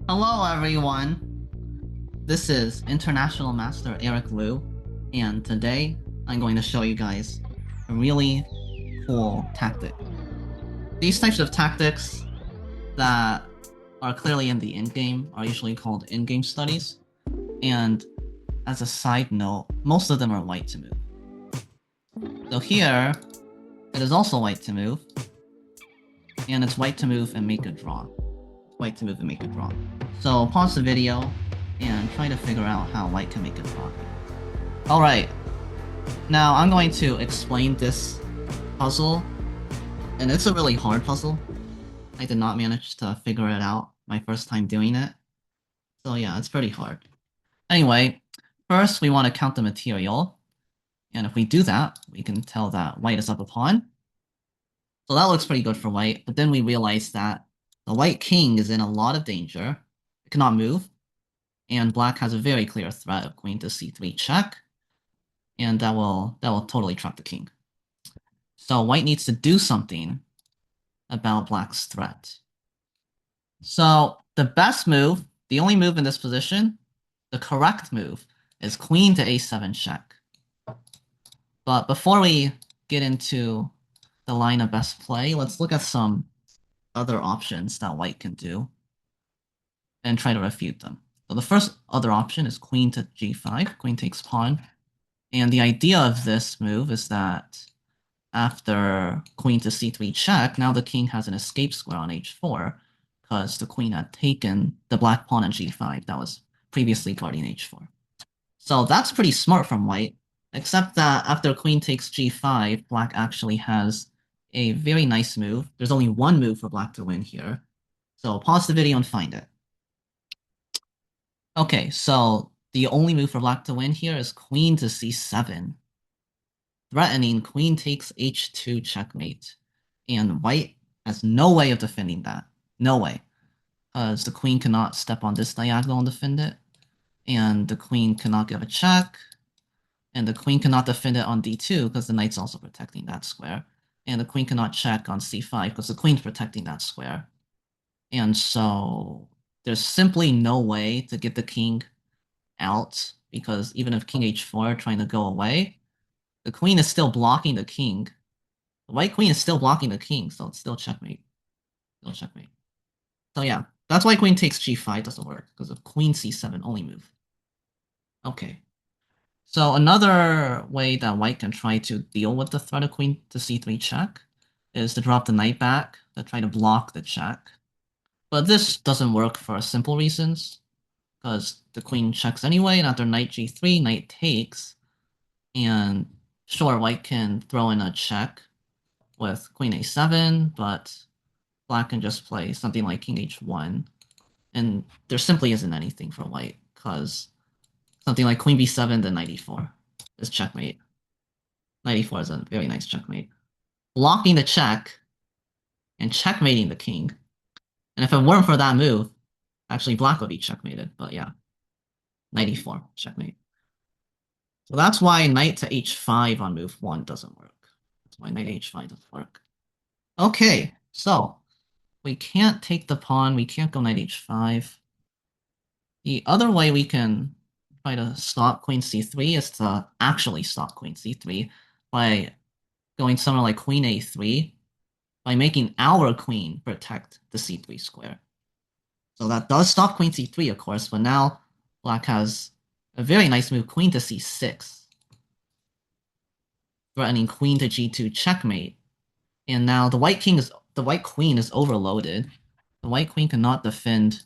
Hello, everyone. This is International Master Eric Liu, and today I'm going to show you guys a really cool tactic. These types of tactics that are clearly in the endgame are usually called endgame studies, and as a side note, most of them are white to move. So here, it is also white to move, and it's white to move and make a draw. White to move and make a draw. So pause the video and try to figure out how white can make a draw. Alright, now I'm going to explain this puzzle, and it's a really hard puzzle. I did not manage to figure it out my first time doing it. So yeah, it's pretty hard. Anyway, first we want to count the material, and if we do that, we can tell that white is up a pawn. So that looks pretty good for white, but then we realize that the white king is in a lot of danger. It cannot move, and black has a very clear threat of queen to c3 check, and that will totally trap the king. So white needs to do something about black's threat. So the best move, the only move in this position, the correct move, is queen to a7 check. But before we get into the line of best play, let's look at some other options that white can do and try to refute them. So the first other option is queen to g5, queen takes pawn. And the idea of this move is that after queen to c3 check, now the king has an escape square on h4 because the queen had taken the black pawn on g5 that was previously guarding h4. So that's pretty smart from white, except that after queen takes g5, black actually has a very nice move. There's only one move for black to win here. So pause the video and find it. Okay, so the only move for black to win here is queen to c7, threatening queen takes h2 checkmate. And white has no way of defending that. No way. Because the queen cannot step on this diagonal and defend it. And the queen cannot give a check. And the queen cannot defend it on d2 because the knight's also protecting that square. And the queen cannot check on c5 because the queen's protecting that square. And so there's simply no way to get the king out because even if king h4 trying to go away, the queen is still blocking the king. The white queen is still blocking the king, so it's still checkmate. Still checkmate. So yeah, that's why queen takes g5 doesn't work, because of queen c7 only move. Okay. So another way that white can try to deal with the threat of queen to c3 check is to drop the knight back to try to block the check. But this doesn't work for simple reasons, because the queen checks anyway, and after knight g3, knight takes, and sure, white can throw in a check with queen a7, but black can just play something like king h1, and there simply isn't anything for white, because something like queen b7 then knight e4 is checkmate. Knight e4 is a very nice checkmate. Blocking the check and checkmating the king. And if it weren't for that move, actually black would be checkmated, but yeah. Knight e4, checkmate. So that's why knight to h5 on move 1 doesn't work. That's why knight h5 doesn't work. Okay, so we can't take the pawn, we can't go knight h5. The other way we can try to stop queen c3 is to actually stop queen c3 by going somewhere like queen a3, by making our queen protect the c3 square. So that does stop queen c3, of course, but now black has a very nice move, queen to c6, threatening queen to g2 checkmate. And now the white queen is overloaded. The white queen cannot defend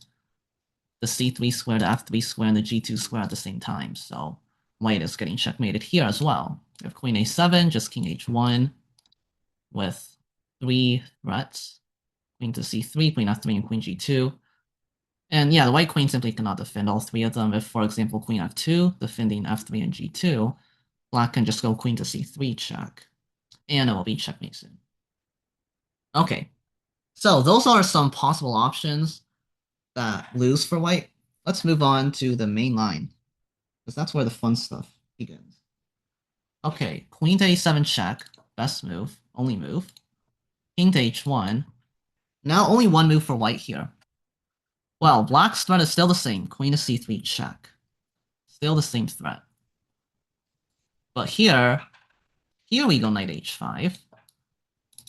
the c3 square, the f3 square, and the g2 square at the same time. So white is getting checkmated here as well. We have queen a7, just king h1 with 3 threats. Queen to c3, queen f3, and queen g2. And yeah, the white queen simply cannot defend all 3 of them. If, for example, queen f2, defending f3 and g2, black can just go queen to c3 check, and it will be checkmate soon. Okay, so those are some possible options that lose for white. Let's move on to the main line, because that's where the fun stuff begins. Okay, queen to a7 check, best move, only move. King to h1. Now only one move for white here. Well, black's threat is still the same. Queen to c3 check. Still the same threat. But here we go knight h5.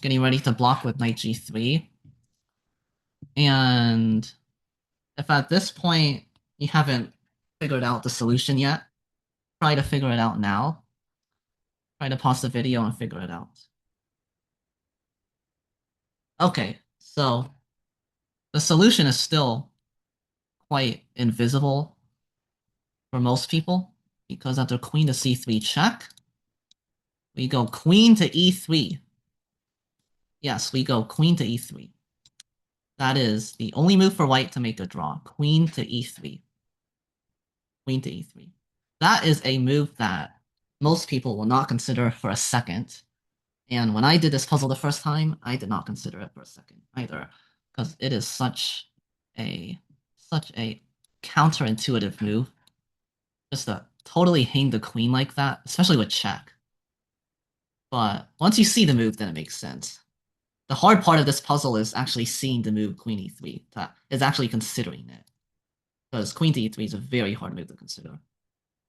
Getting ready to block with knight g3. And if at this point you haven't figured out the solution yet, try to figure it out now. Try to pause the video and figure it out. Okay, so the solution is still quite invisible for most people, because after queen to c3 check, we go queen to e3. Yes, we go queen to e3. That is the only move for white to make a draw. Queen to e3. Queen to e3. That is a move that most people will not consider for a second. And when I did this puzzle the first time, I did not consider it for a second either, because it is such a counterintuitive move. Just to totally hang the queen like that, especially with check. But once you see the move, then it makes sense. The hard part of this puzzle is actually seeing the move queen e3, is actually considering it. Because queen to e3 is a very hard move to consider.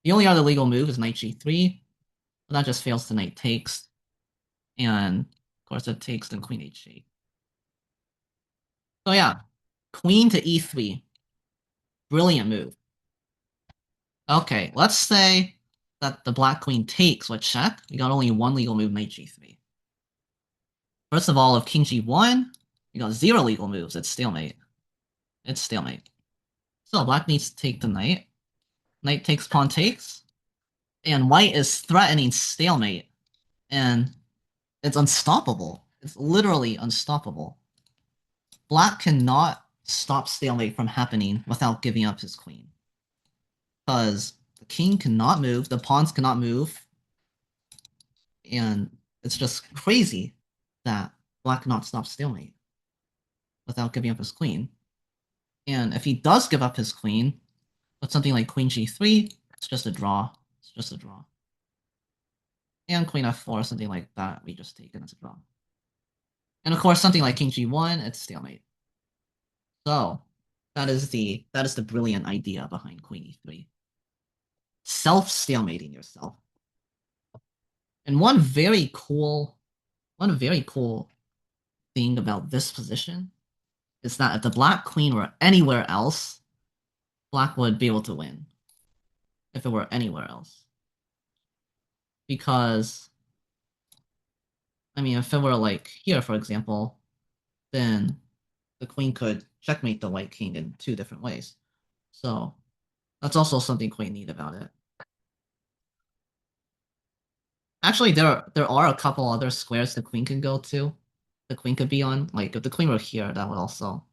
The only other legal move is knight g3, but that just fails to knight takes. And of course it takes then queen h8. So yeah, queen to e3. Brilliant move. Okay, let's say that the black queen takes with check. We got only one legal move, knight g3. First of all, if king g1, we got 0 legal moves. It's stalemate. It's stalemate. So black needs to take the knight. Knight takes, pawn takes. And white is threatening stalemate. And it's unstoppable. It's literally unstoppable. Black cannot stop stalemate from happening without giving up his queen. Because the king cannot move, the pawns cannot move. And it's just crazy that black cannot stop stalemate without giving up his queen. And if he does give up his queen, with something like queen g3, it's just a draw. It's just a draw. And queen f4, something like that, we just take it as a draw. And of course, something like king g1, it's stalemate. So that is the brilliant idea behind queen e3. Self-stalemating yourself. And one very cool thing about this position is that if the black queen were anywhere else, black would be able to win. If it were anywhere else. Because, I mean, if it were like here, for example, then the queen could checkmate the white king in 2 different ways. So that's also something quite neat about it. Actually, there are a couple other squares the queen can go to. The queen could be on. Like if the queen were here, that would also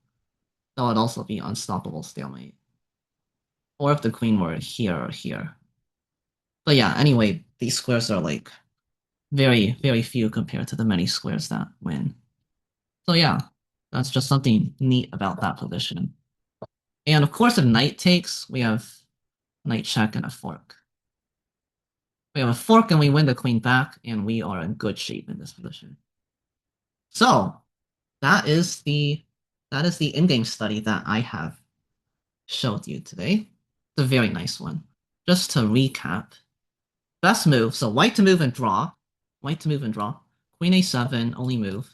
be unstoppable stalemate. Or if the queen were here or here. But yeah, anyway, these squares are like very, very few compared to the many squares that win. So yeah, that's just something neat about that position. And of course, if knight takes, we have knight check and a fork. We have a fork and we win the queen back, and we are in good shape in this position. So that is the in-game study that I have showed you today. It's a very nice one. Just to recap, best move, so white to move and draw. White to move and draw. Queen a7, only move.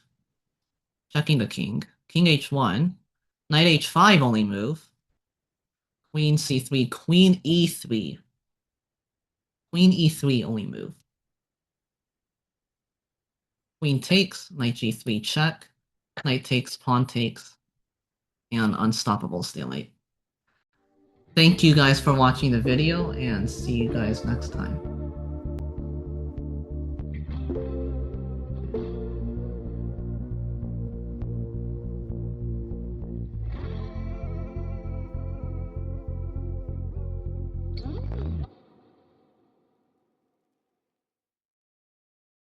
Checking the king. King h1. Knight h5, only move. Queen c3. Queen e3. Queen e3, only move. Queen takes. Knight g3, check. Knight takes, pawn takes. And unstoppable stalemate. Thank you guys for watching the video, and see you guys next time.